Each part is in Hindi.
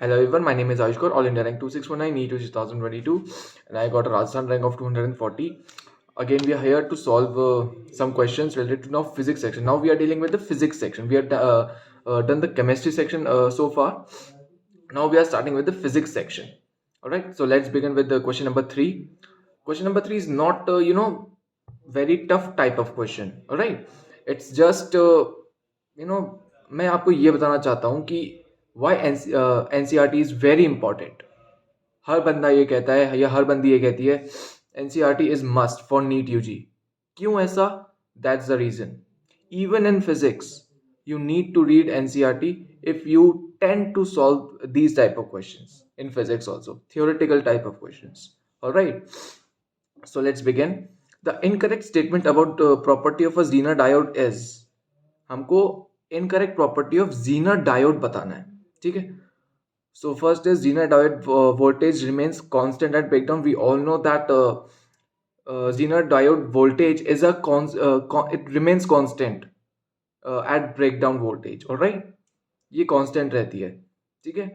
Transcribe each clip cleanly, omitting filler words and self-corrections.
Hello everyone, my name is Ayush Kaur, All India rank 2619, NEET 2022, and I got a Rajasthan rank of 240. Again, we are here to solve some questions related to now physics section. Now we are dealing with the physics section. We have done the chemistry section so far. Now we are starting with the physics section. All right, so let's begin with the question number 3. Question number 3 is not very tough type of question. All right, it's just मैं आपको ये बताना चाहता हूँ कि why NCERT is very important. हर बंदा ये कहता है या हर बंदी ये कहती है NCERT is must for NEET UG. क्यों ऐसा? That's the reason. Even in physics you need to read NCERT if you tend to solve these type of questions in physics also, theoretical type of questions. All right, so let's begin. The incorrect statement about property of a Zener diode is, हमको incorrect property of Zener diode बताना है. ठीक है, so first is Zener diode voltage remains constant at breakdown. We all know that Zener diode voltage is it remains constant at breakdown voltage. all right, ये कांस्टेंट रहती है. ठीक है,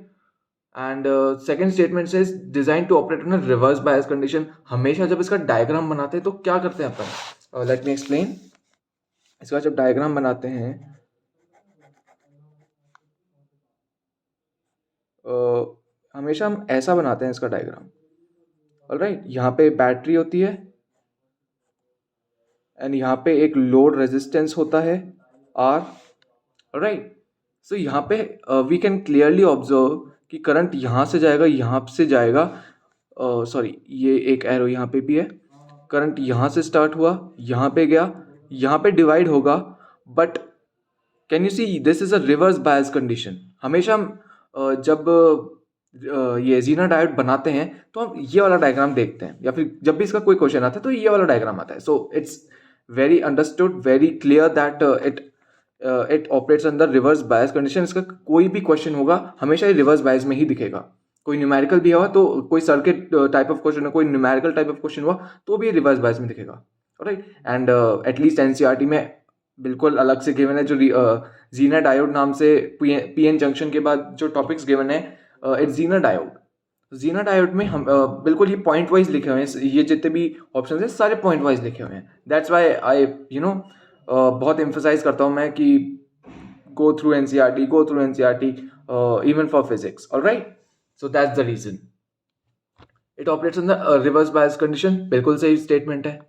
एंड सेकंड स्टेटमेंट से design to operate on reverse bias condition. हमेशा जब इसका डायग्राम बनाते हैं तो क्या करते हैं अपन? Let me explain. इसका जब डायग्राम बनाते हैं हमेशा हम ऐसा बनाते हैं इसका डायग्राम. ऑलराइट, यहाँ पे बैटरी होती है एंड यहाँ पे एक लोड रेजिस्टेंस होता है R. राइट, सो यहाँ पे वी कैन क्लियरली ऑब्जर्व कि करंट यहाँ से जाएगा, यहाँ से जाएगा. सॉरी, ये एक एरो यहाँ पे भी है. करंट यहाँ से स्टार्ट हुआ, यहाँ पे गया, यहाँ पे डिवाइड होगा. But can you see this is a reverse bias condition. हमेशा हम जब ये जीनर डायोड बनाते हैं तो हम ये वाला डायग्राम देखते हैं, या फिर जब भी इसका कोई क्वेश्चन आता है तो ये वाला डायग्राम आता है. So it's very understood, very clear that it operates under reverse bias condition. इसका कोई भी क्वेश्चन होगा हमेशा ये रिवर्स बायस में ही दिखेगा. कोई न्यूमेरिकल भी हुआ तो कोई सर्किट टाइप ऑफ क्वेश्चन, कोई न्यूमेरिकल टाइप ऑफ क्वेश्चन हुआ तो भी रिवर्स बायस में दिखेगा. राइट, एंड एटलीस्ट एनसीईआरटी में बिल्कुल अलग से गिवन है जो जीनर डायोड नाम से पीएन जंक्शन के बाद जो टॉपिक्स गिवन है, it's Zener diode. Zener diode में हम बिल्कुल ये पॉइंट वाइज लिखे हुए हैं. ये जितने भी ऑप्शन है सारे पॉइंट वाइज लिखे हुए हैं. दैट्स वाई आई बहुत एम्फसाइज करता हूँ मैं कि go through NCERT even for physics. Alright, so that's the reason. It operates in the reverse bias condition. बिल्कुल सही स्टेटमेंट है.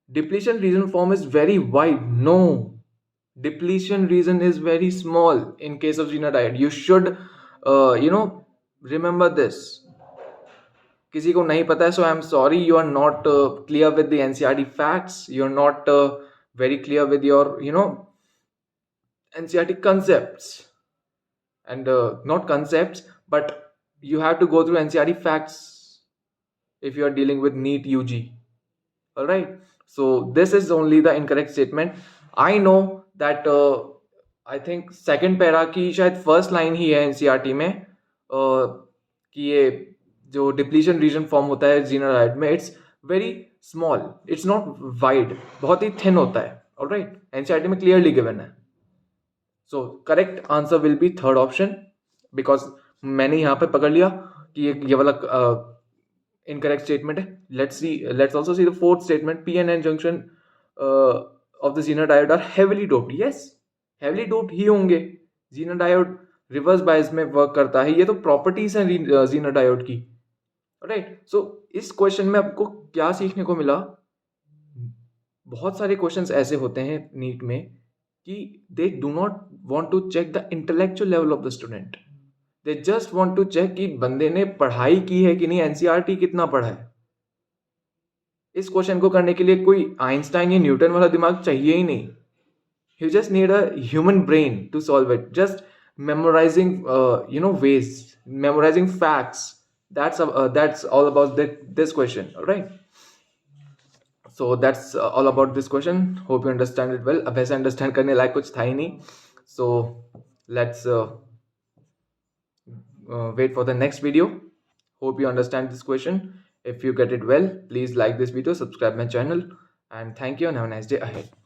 Depletion region form is very wide. No, depletion region is very small in case of Zener diode. You should remember this. किसी को नहीं पता है, so I am sorry, you are not clear with the NCERT facts. You are not very clear with your NCERT concepts, and not concepts, but you have to go through NCERT facts if you are dealing with NEET UG. all right, so this is only the incorrect statement. I know that I think second para की शायद first line ही है NCERT में कि ये जो डिप्लीशन रीजन फॉर्म होता है जीनर डायोड में, it's very small, it's not wide, बहुत ही थिन होता है. ऑलराइट, एनसीईआरटी में क्लियरली गिवन है. So correct answer will be third option, because मैंने यहाँ पे पकड़ लिया कि ये वाला इनकरेक्ट स्टेटमेंट है. Let's also see the fourth statement. P N junction of the Zener diode are heavily doped. Yes, heavily doped ही होंगे. जीनर डायोड रिवर्स बायस में वर्क करता है. ये तो प्रॉपर्टीज हैं जीनर डायोड की. राइट, सो इस क्वेश्चन में आपको क्या सीखने को मिला? बहुत सारे क्वेश्चंस ऐसे होते हैं नीट में कि they do not want to check the intellectual level of the student. They just want to check कि बंदे ने पढ़ाई की है कि नहीं, एनसीईआरटी कितना पढ़ा है. इस क्वेश्चन को करने के लिए कोई आइंस्टाइन या न्यूटन वाला दिमाग चाहिए ही नहीं. You just need a human brain to solve it. Just memorizing ways, memorizing facts. That's all about this question. all right, so that's all about this question. Hope you understand it well. अब ऐसे understand करने लायक कुछ था ही नहीं. So let's wait for the next video. Hope you understand this question. If you get it well, please like this video, subscribe my channel, and thank you and have a nice day ahead.